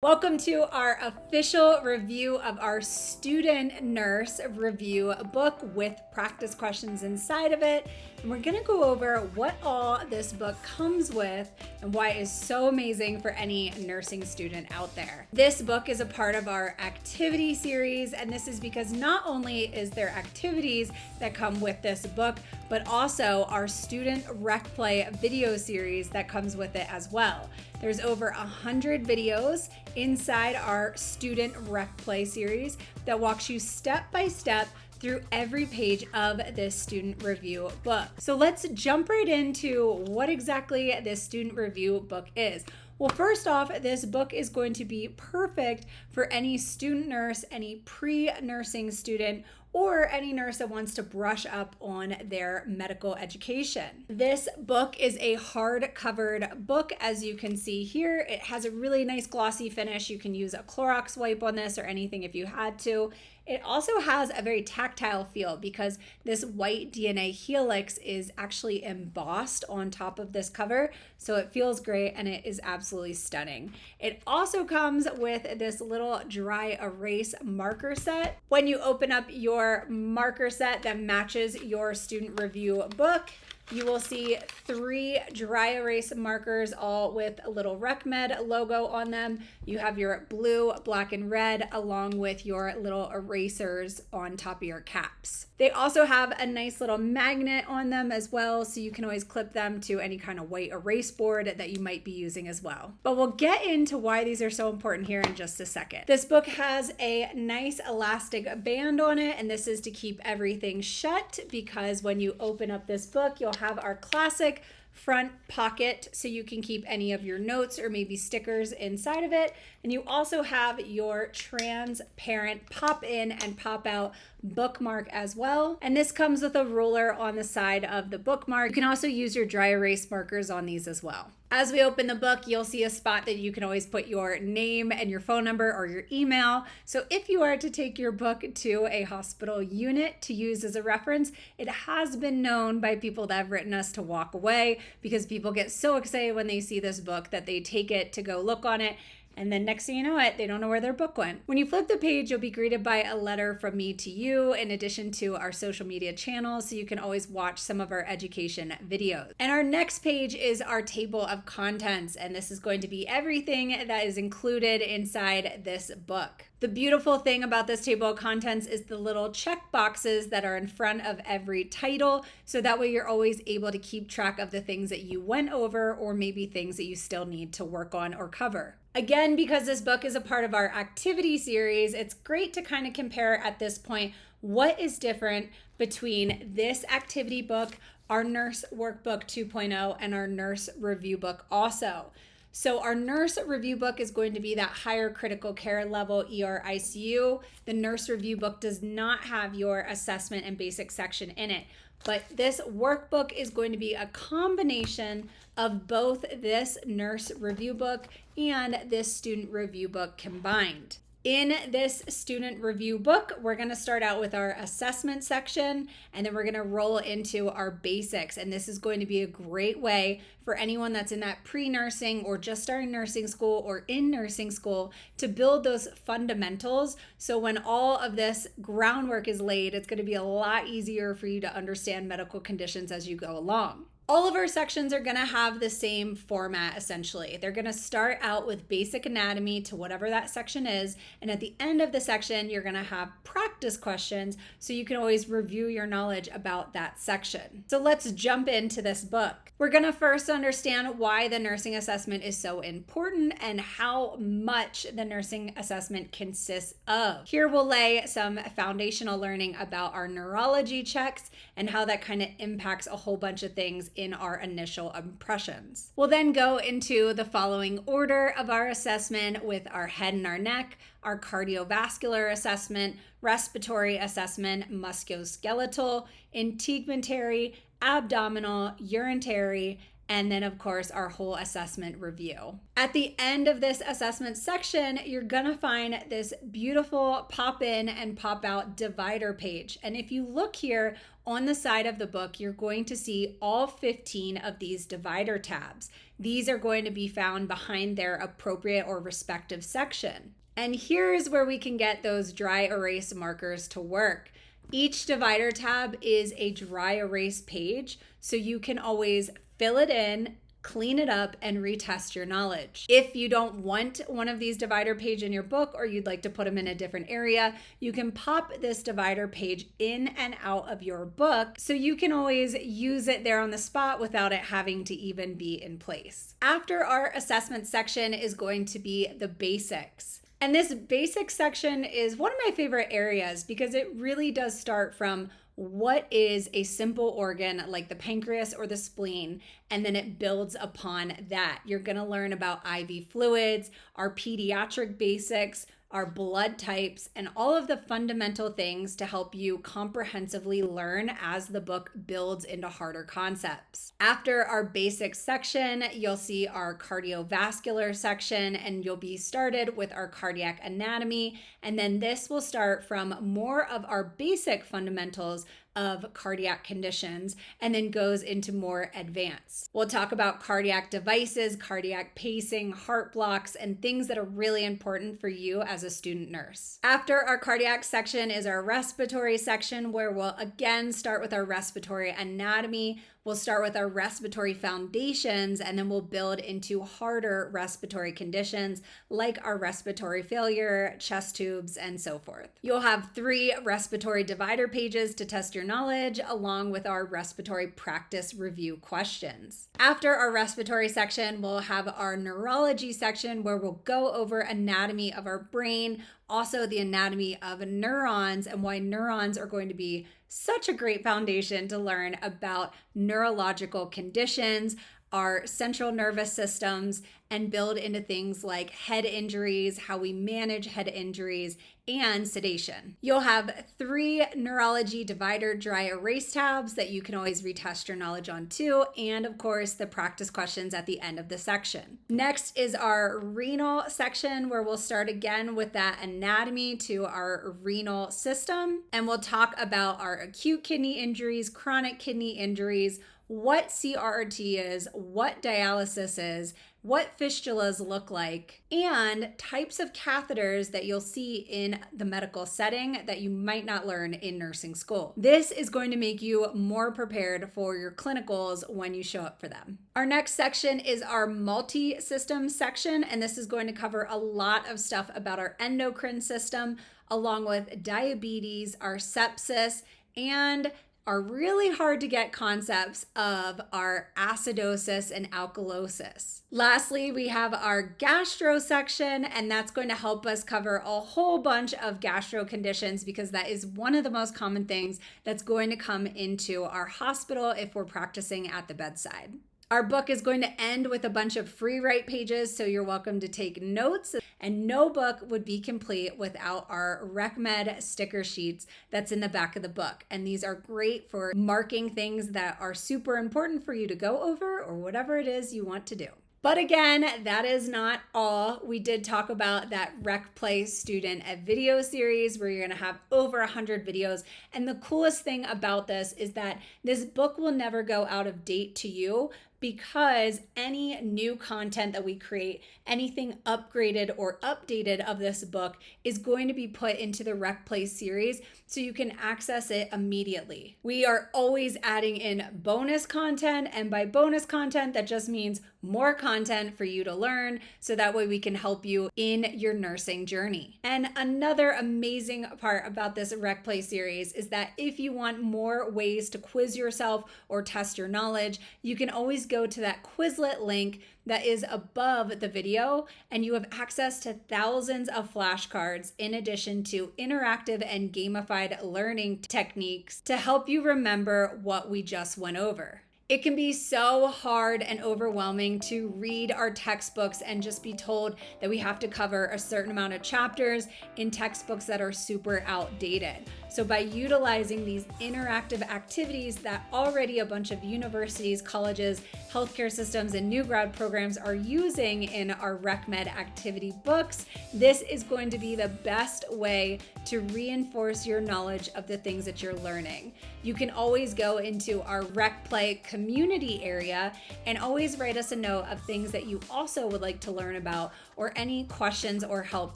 Welcome to our official review of our student nurse review book with practice questions inside of it. And we're gonna go over what all this book comes with and why it is so amazing for any nursing student out there. This book is a part of our activity series, and this is because not only is there activities that come with this book, but also our student RekPlay video series that comes with it as well. There's over 100 videos inside our student RekPlay series that walks you step by step through every page of this student review book. So let's jump right into what exactly this student review book is. Well, first off, this book is going to be perfect for any student nurse, any pre-nursing student, or any nurse that wants to brush up on their medical education. This book is a hard-covered book, as you can see here. It has a really nice glossy finish. You can use a Clorox wipe on this or anything if you had to. It also has a very tactile feel because this white DNA helix is actually embossed on top of this cover, so it feels great and it is absolutely stunning. It also comes with this little dry erase marker set. When you open up your marker set that matches your student review book, you will see 3 dry erase markers, all with a little RekMed logo on them. You have your blue, black, and red, along with your little erasers on top of your caps. They also have a nice little magnet on them as well, so you can always clip them to any kind of white erase board that you might be using as well. But we'll get into why these are so important here in just a second. This book has a nice elastic band on it, and this is to keep everything shut, because when you open up this book, you'll have our classic front pocket so you can keep any of your notes or maybe stickers inside of it. And you also have your transparent pop in and pop out bookmark as well. And this comes with a ruler on the side of the bookmark. You can also use your dry erase markers on these as well. As we open the book, you'll see a spot that you can always put your name and your phone number or your email. So if you are to take your book to a hospital unit to use as a reference, it has been known by people that have written us to walk away because people get so excited when they see this book that they take it to go look on it. And then next thing you know it, they don't know where their book went. When you flip the page, you'll be greeted by a letter from me to you, in addition to our social media channels, so you can always watch some of our education videos. And our next page is our table of contents, and this is going to be everything that is included inside this book. The beautiful thing about this table of contents is the little check boxes that are in front of every title, so that way you're always able to keep track of the things that you went over or maybe things that you still need to work on or cover. Again, because this book is a part of our activity series, it's great to kind of compare at this point what is different between this activity book, our Nurse Workbook 2.0, and our Nurse Review Book also. So our Nurse Review Book is going to be that higher critical care level ER ICU. The Nurse Review Book does not have your assessment and basic section in it. But this workbook is going to be a combination of both this nurse review book and this student review book combined. In this student review book, we're going to start out with our assessment section, and then we're going to roll into our basics. And this is going to be a great way for anyone that's in that pre-nursing or just starting nursing school or in nursing school to build those fundamentals. So when all of this groundwork is laid, it's going to be a lot easier for you to understand medical conditions as you go along. All of our sections are going to have the same format, essentially. They're going to start out with basic anatomy to whatever that section is, and at the end of the section, you're going to have practice questions so you can always review your knowledge about that section. So let's jump into this book. We're going to first understand why the nursing assessment is so important and how much the nursing assessment consists of. Here we'll lay some foundational learning about our neurology checks and how that kind of impacts a whole bunch of things in our initial impressions. We'll then go into the following order of our assessment with our head and our neck, our cardiovascular assessment, respiratory assessment, musculoskeletal, integumentary, abdominal, urinary, and then of course our whole assessment review. At the end of this assessment section, you're gonna find this beautiful pop in and pop out divider page. And if you look here on the side of the book, you're going to see all 15 of these divider tabs. These are going to be found behind their appropriate or respective section. And here's where we can get those dry erase markers to work. Each divider tab is a dry erase page, so you can always fill it in, clean it up, and retest your knowledge. If you don't want one of these divider page in your book, or you'd like to put them in a different area, you can pop this divider page in and out of your book, so you can always use it there on the spot without it having to even be in place. After our assessment section is going to be the basics. And this basic section is one of my favorite areas because it really does start from what is a simple organ like the pancreas or the spleen, and then it builds upon that. You're gonna learn about IV fluids, our pediatric basics, our blood types, and all of the fundamental things to help you comprehensively learn as the book builds into harder concepts. After our basics section, you'll see our cardiovascular section, and you'll be started with our cardiac anatomy. And then this will start from more of our basic fundamentals of cardiac conditions and then goes into more advanced. We'll talk about cardiac devices, cardiac pacing, heart blocks, and things that are really important for you as a student nurse. After our cardiac section is our respiratory section, where we'll again start with our respiratory anatomy. We'll start with our respiratory foundations, and then we'll build into harder respiratory conditions like our respiratory failure, chest tubes, and so forth. You'll have 3 respiratory divider pages to test your knowledge, along with our respiratory practice review questions. After our respiratory section, we'll have our neurology section, where we'll go over anatomy of our brain, also the anatomy of neurons, and why neurons are going to be such a great foundation to learn about neurological conditions, our central nervous systems, and build into things like head injuries, how we manage head injuries, and sedation. You'll have 3 neurology divider dry erase tabs that you can always retest your knowledge on too, and of course the practice questions at the end of the section. Next is our renal section, where we'll start again with that anatomy to our renal system, and we'll talk about our acute kidney injuries, chronic kidney injuries, what CRRT is, what dialysis is, what fistulas look like, and types of catheters that you'll see in the medical setting that you might not learn in nursing school. This is going to make you more prepared for your clinicals when you show up for them. Our next section is our multi-system section, and this is going to cover a lot of stuff about our endocrine system, along with diabetes, our sepsis, and are really hard to get concepts of our acidosis and alkalosis. Lastly, we have our gastro section, and that's going to help us cover a whole bunch of gastro conditions, because that is one of the most common things that's going to come into our hospital if we're practicing at the bedside. Our book is going to end with a bunch of free write pages, so you're welcome to take notes. And no book would be complete without our RekMed sticker sheets that's in the back of the book. And these are great for marking things that are super important for you to go over, or whatever it is you want to do. But again, that is not all. We did talk about that RekPlay Student video series, where you're going to have over 100 videos. And the coolest thing about this is that this book will never go out of date to you, because any new content that we create, anything upgraded or updated of this book, is going to be put into the RekPlay series, so you can access it immediately. We are always adding in bonus content, and by bonus content, that just means more content for you to learn, so that way we can help you in your nursing journey. And another amazing part about this RekPlay series is that if you want more ways to quiz yourself or test your knowledge, you can always go to that Quizlet link that is above the video, and you have access to thousands of flashcards in addition to interactive and gamified learning techniques to help you remember what we just went over. It can be so hard and overwhelming to read our textbooks and just be told that we have to cover a certain amount of chapters in textbooks that are super outdated. So by utilizing these interactive activities that already a bunch of universities, colleges, healthcare systems, and new grad programs are using in our RekMed activity books, this is going to be the best way to reinforce your knowledge of the things that you're learning. You can always go into our RekPlay community area and always write us a note of things that you also would like to learn about or any questions or help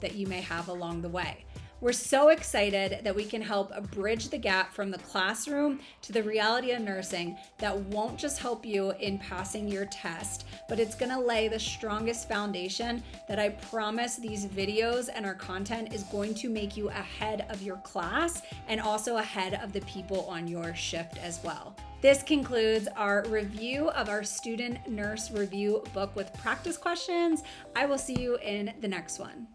that you may have along the way. We're so excited that we can help bridge the gap from the classroom to the reality of nursing that won't just help you in passing your test, but it's gonna lay the strongest foundation that I promise these videos and our content is going to make you ahead of your class and also ahead of the people on your shift as well. This concludes our review of our student nurse review book with practice questions. I will see you in the next one.